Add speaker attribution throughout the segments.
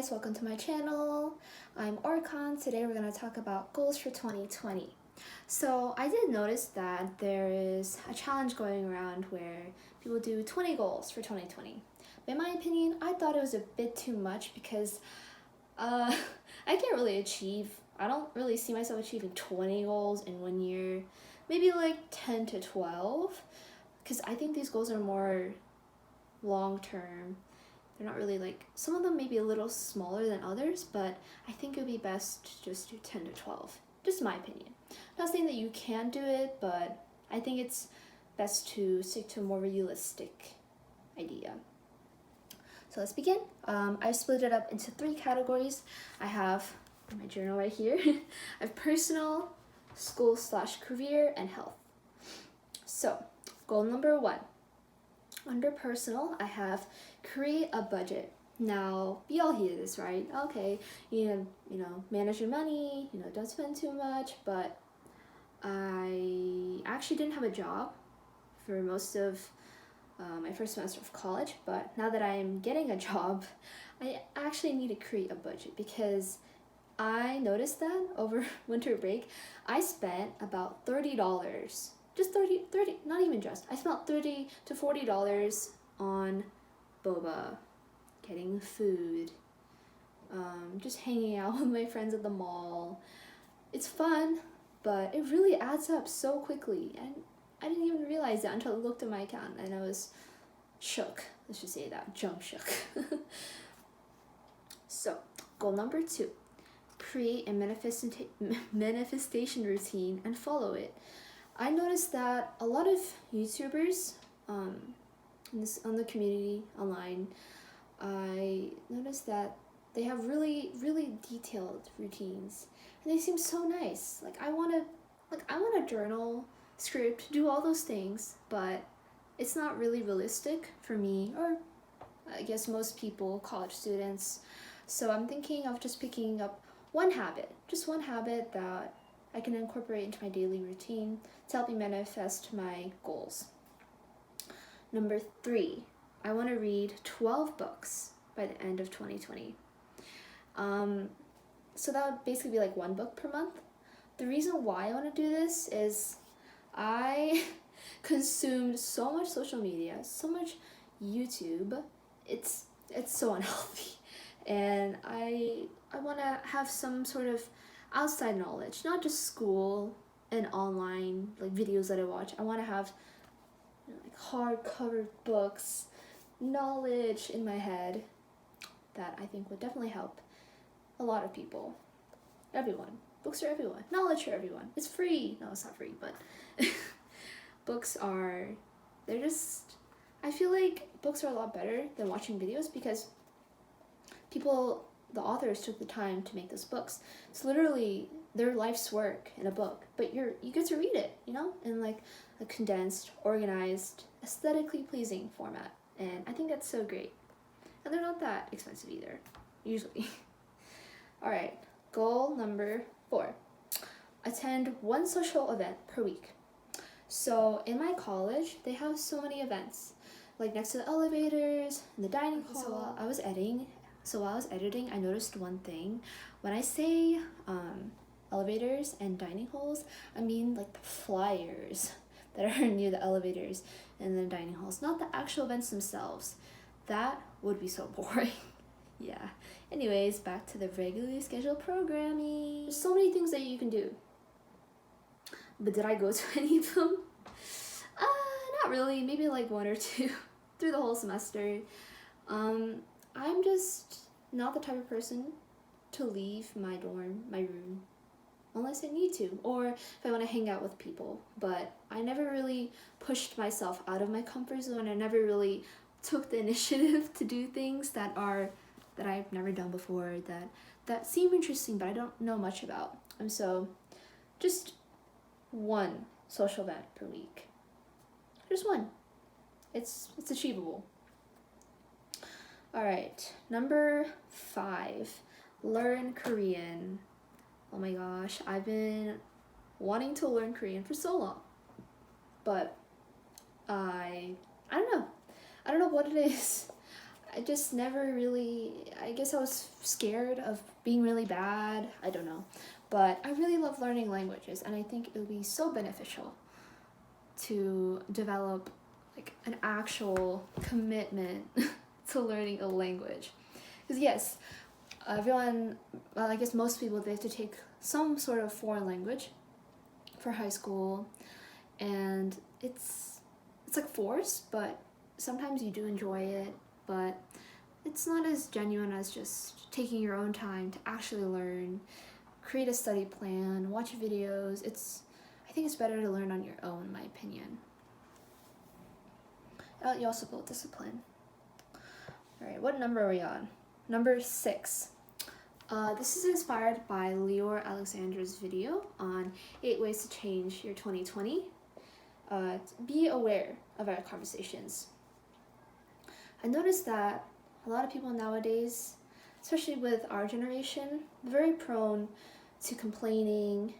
Speaker 1: guys, welcome to my channel. I'm Orkan. Today we're going to talk about goals for 2020. So I did notice that there is a challenge going around where people do 20 goals for 2020. In my opinion, I thought it was a bit too much because I can't really I don't really see myself achieving 20 goals in 1 year, maybe like 10 to 12, because I think these goals are more long term. They're not really like, some of them may be a little smaller than others, but I think it would be best to just do 10 to 12. Just my opinion. Not saying that you can do it, but I think it's best to stick to a more realistic idea. So let's begin. I split it up into 3 categories. I have my journal right here. I have personal, school/career, and health. So goal number 1. Under personal, I have create a budget. Now, we all hear this, right? Okay, you know, manage your money, don't spend too much, but I actually didn't have a job for most of my first semester of college, but now that I'm getting a job, I actually need to create a budget because I noticed that over winter break, I spent about $30. Just 30, not even just. I spent $30 to $40 on boba, getting food, just hanging out with my friends at the mall. It's fun, but it really adds up so quickly, and I didn't even realize that until I looked at my account, and I was shook. Let's just say that, jump shook. So, goal number 2, create a manifestation routine and follow it. I noticed that a lot of YouTubers on the community online, I noticed that they have really, really detailed routines, and they seem so nice. I want a journal, script, do all those things, but it's not really realistic for me, or I guess most people, college students. So I'm thinking of just picking up just one habit that I can incorporate into my daily routine to help me manifest my goals. Number 3, I want to read 12 books by the end of 2020. So that would basically be like 1 book per month. The reason why I want to do this is I consumed so much social media, so much YouTube. It's so unhealthy, and I want to have some sort of outside knowledge, not just school and online videos that I watch. I want to have hardcover books, knowledge in my head that I think would definitely help a lot of people. Everyone. Books are everyone. Knowledge for everyone. It's free. No, it's not free, but books are, I feel like books are a lot better than watching videos because the authors took the time to make those books. It's literally their life's work in a book, but you get to read it, in a condensed, organized, aesthetically pleasing format. And I think that's so great. And they're not that expensive either, usually. All right, goal number 4. Attend 1 social event per week. So in my college, they have so many events, next to the elevators and the dining hall. So while I was editing, I noticed one thing. When I say elevators and dining halls, I mean the flyers that are near the elevators and the dining halls, not the actual events themselves. That would be so boring. Yeah. Anyways, back to the regularly scheduled programming. There's so many things that you can do. But did I go to any of them? Not really. Maybe 1 or 2 through the whole semester. I'm just not the type of person to leave my room, unless I need to, or if I want to hang out with people. But I never really pushed myself out of my comfort zone. I never really took the initiative to do things that I've never done before, that seem interesting, but I don't know much about. And so, just 1 social event per week. Just 1. It's achievable. All right, number 5, learn Korean. Oh my gosh, I've been wanting to learn Korean for so long, but I don't know what it is. I just never really, I guess I was scared of being really bad. I don't know. But I really love learning languages, and I think it would be so beneficial to develop like an actual commitment to learning a language. Because yes, everyone, well, I guess most people, they have to take some sort of foreign language for high school, and it's like forced, but sometimes you do enjoy it, but it's not as genuine as just taking your own time to actually learn, create a study plan, watch videos. I think it's better to learn on your own, in my opinion. You also build discipline. All right, what number are we on? Number 6. This is inspired by Leor Alexander's video on 8 ways to change your 2020. Be aware of our conversations. I noticed that a lot of people nowadays, especially with our generation, very prone to complaining,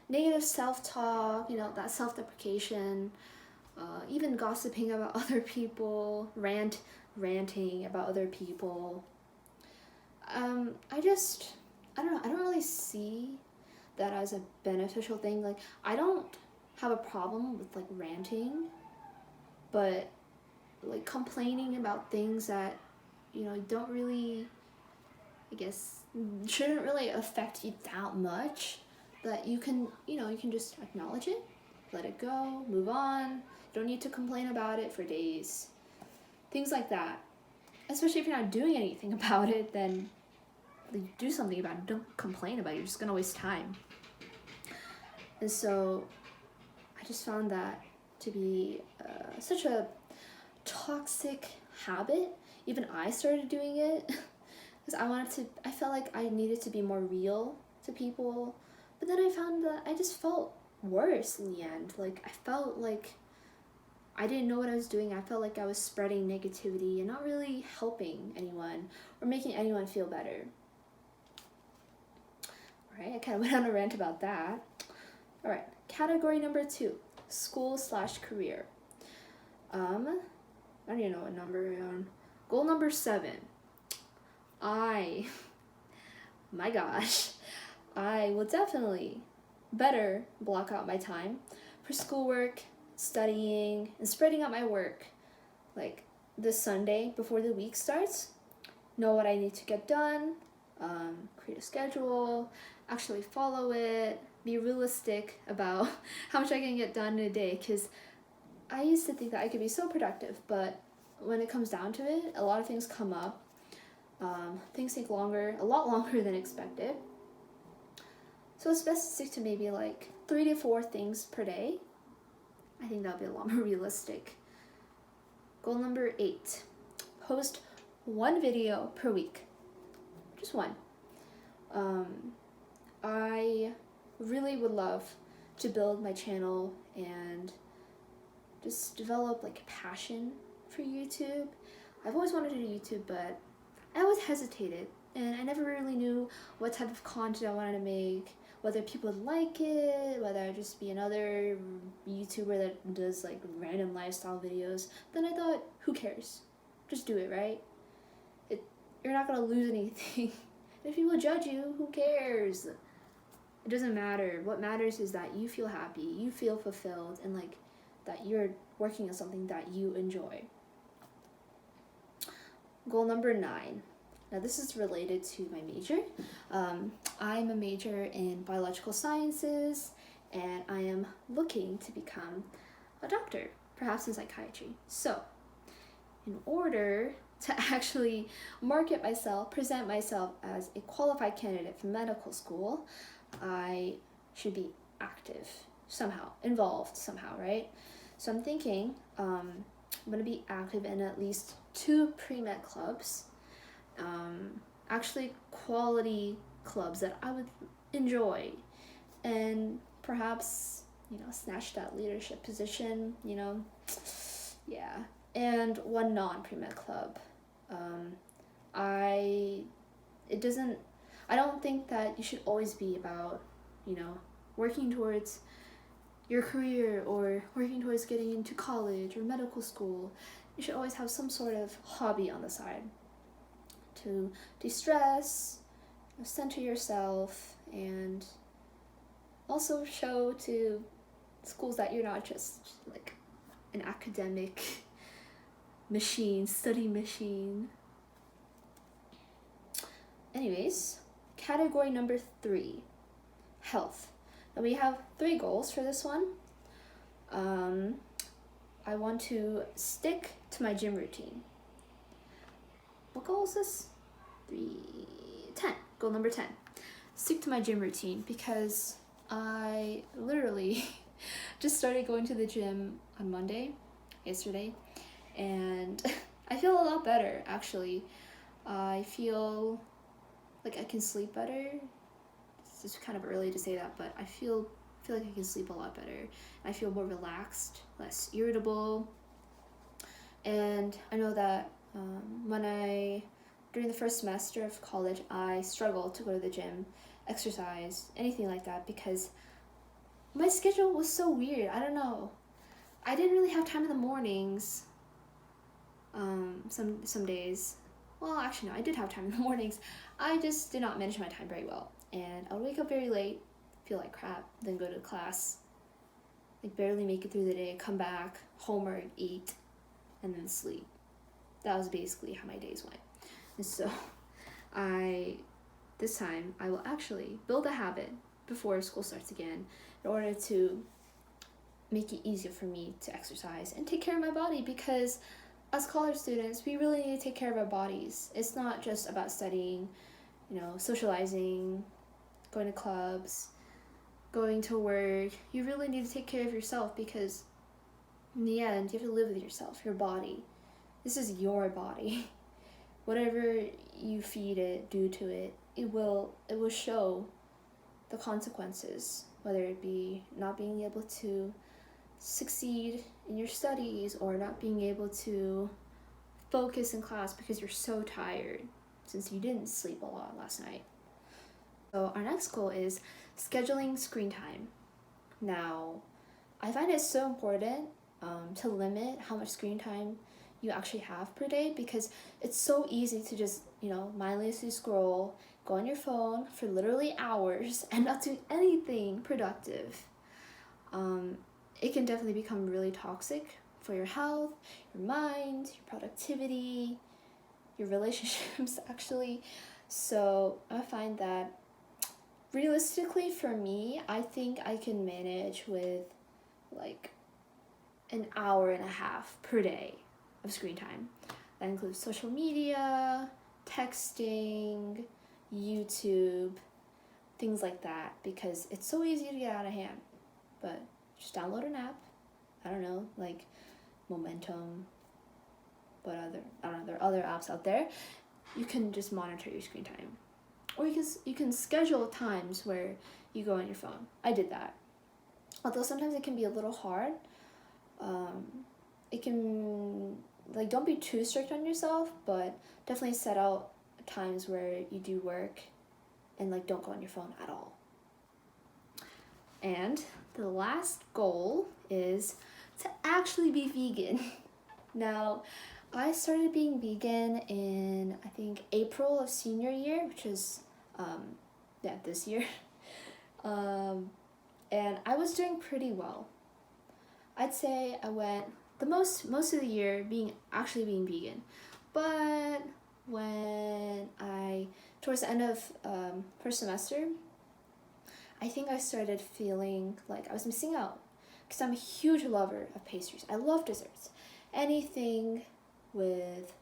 Speaker 1: negative self-talk, that self-deprecation, even gossiping about other people, ranting about other people. I don't know, I don't really see that as a beneficial thing. Like, I don't have a problem with like ranting, but like complaining about things that don't really, I guess, shouldn't really affect you that much, that you can just acknowledge it, let it go, move on. You don't need to complain about it for days, things like that. Especially if you're not doing anything about it, then do something about it. Don't complain about it. You're just gonna waste time. And so I just found that to be such a toxic habit. Even I started doing it because I felt like I needed to be more real to people, but then I found that I just felt worse in the end. Like, I felt like I didn't know what I was doing. I felt like I was spreading negativity and not really helping anyone or making anyone feel better. All right, I kind of went on a rant about that. All right, category number 2, school/career. I don't even know what number we're on. Goal number 7. My gosh, I will definitely better block out my time for schoolwork, studying, and spreading out my work. Like this Sunday before the week starts, know what I need to get done, create a schedule, actually follow it, be realistic about how much I can get done in a day, because I used to think that I could be so productive, but when it comes down to it, a lot of things come up. Things take a lot longer than expected. So it's best to stick to maybe like 3 to 4 things per day. I think that'll be a lot more realistic. Goal number 8, post 1 video per week. Just 1. I really would love to build my channel and just develop like a passion for YouTube. I've always wanted to do YouTube, but I always hesitated, and I never really knew what type of content I wanted to make, whether people would like it, whether I'd just be another YouTuber that does like random lifestyle videos. Then I thought, who cares? Just do it, right? You're not gonna lose anything. If people judge you, who cares? It doesn't matter. What matters is that you feel happy, you feel fulfilled, and like that you're working on something that you enjoy. Goal number 9. Now this is related to my major. I'm a major in biological sciences, and I am looking to become a doctor, perhaps in psychiatry. So, in order to actually market myself, present myself as a qualified candidate for medical school, I should be active somehow, involved somehow, right? So I'm thinking I'm gonna be active in at least 2 pre-med clubs, actually quality clubs that I would enjoy, and perhaps snatch that leadership position, yeah. And 1 non-pre-med club. I don't think that you should always be about working towards your career or working towards getting into college or medical school. you should always have some sort of hobby on the side to de-stress, center yourself, and also show to schools that you're not just like an academic machine, study machine. Anyways, category number 3, health. Now we have 3 goals for this one. I want to stick to my gym routine. What goal is this? 10. Goal number 10. Stick to my gym routine, because I literally just started going to the gym on Monday, yesterday, and I feel a lot better, actually. I feel like I can sleep better. It's just kind of early to say that, but I feel like I can sleep a lot better. I feel more relaxed, less irritable. And I know that during the first semester of college, I struggled to go to the gym, exercise, anything like that, because my schedule was so weird. I don't know. I didn't really have time in the mornings. Some days. Well, actually no, I did have time in the mornings. I just did not manage my time very well. And I would wake up very late, feel like crap, then go to class, like barely make it through the day, come back, homework, eat, and then sleep. That was basically how my days went. And so this time I will actually build a habit before school starts again in order to make it easier for me to exercise and take care of my body, because as college students, we really need to take care of our bodies. It's not just about studying, socializing, going to clubs, going to work. You really need to take care of yourself, because in the end, you have to live with yourself, your body. This is your body. Whatever you feed it, do to it, it will show the consequences, whether it be not being able to succeed in your studies or not being able to focus in class because you're so tired since you didn't sleep a lot last night. So our next goal is scheduling screen time. Now, I find it so important to limit how much screen time you actually have per day, because it's so easy to just, mindlessly scroll, go on your phone for literally hours and not do anything productive. It can definitely become really toxic for your health, your mind, your productivity, your relationships, actually. So I find that realistically for me, I think I can manage with like an hour and a half per day of screen time. That includes social media, texting, YouTube, things like that, because it's so easy to get out of hand. But just download an app. I don't know, like Momentum, but there are other apps out there. You can just monitor your screen time, or you can schedule times where you go on your phone. I did that, although sometimes it can be a little hard. It can, don't be too strict on yourself, but definitely set out times where you do work and don't go on your phone at all. And the last goal is to actually be vegan. Now, I started being vegan in, I think, April of senior year, which is, this year. And I was doing pretty well. I'd say I went most of the year being vegan. But towards the end of first semester, I think I started feeling like I was missing out, because I'm a huge lover of pastries. I love desserts. Anything with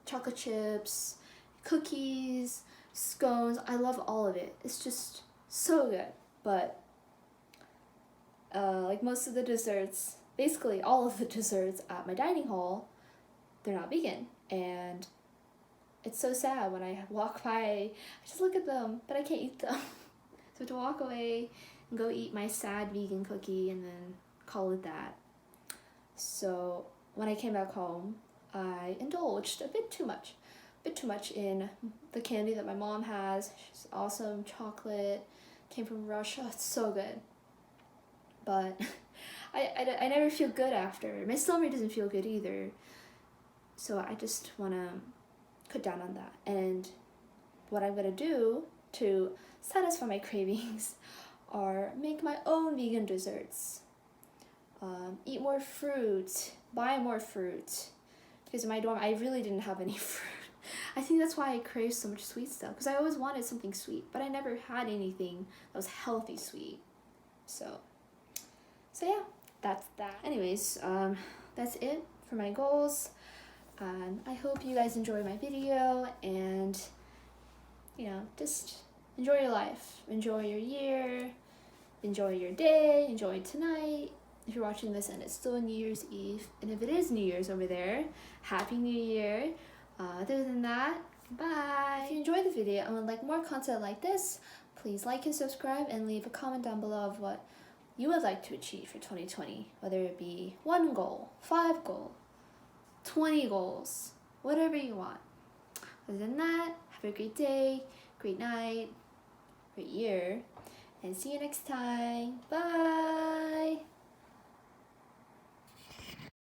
Speaker 1: chocolate chips, cookies, scones, I love all of it. It's just so good. But most of the desserts, basically all of the desserts at my dining hall, they're not vegan. And it's so sad when I walk by, I just look at them, but I can't eat them. So to walk away and go eat my sad vegan cookie and then call it that. So when I came back home, I indulged a bit too much in the candy that my mom has. She's awesome, chocolate, came from Russia, it's so good. But I never feel good after. My stomach doesn't feel good either. So I just want to cut down on that. And what I'm going to do to satisfy my cravings are make my own vegan desserts. Eat more fruit, buy more fruit. Because in my dorm, I really didn't have any fruit. I think that's why I crave so much sweet stuff. Because I always wanted something sweet, but I never had anything that was healthy sweet. So yeah, that's that. Anyways, that's it for my goals. I hope you guys enjoy my video and, just enjoy your life. Enjoy your year. Enjoy your day. Enjoy tonight. If you're watching this and it's still New Year's Eve, and if it is New Year's over there, Happy New Year. Other than that, bye. If you enjoyed the video and would like more content like this, please like and subscribe and leave a comment down below of what you would like to achieve for 2020, whether it be 1 goal, 5 goals, 20 goals, whatever you want. Other than that, have a great day, great night, great year, and see you next time. Bye!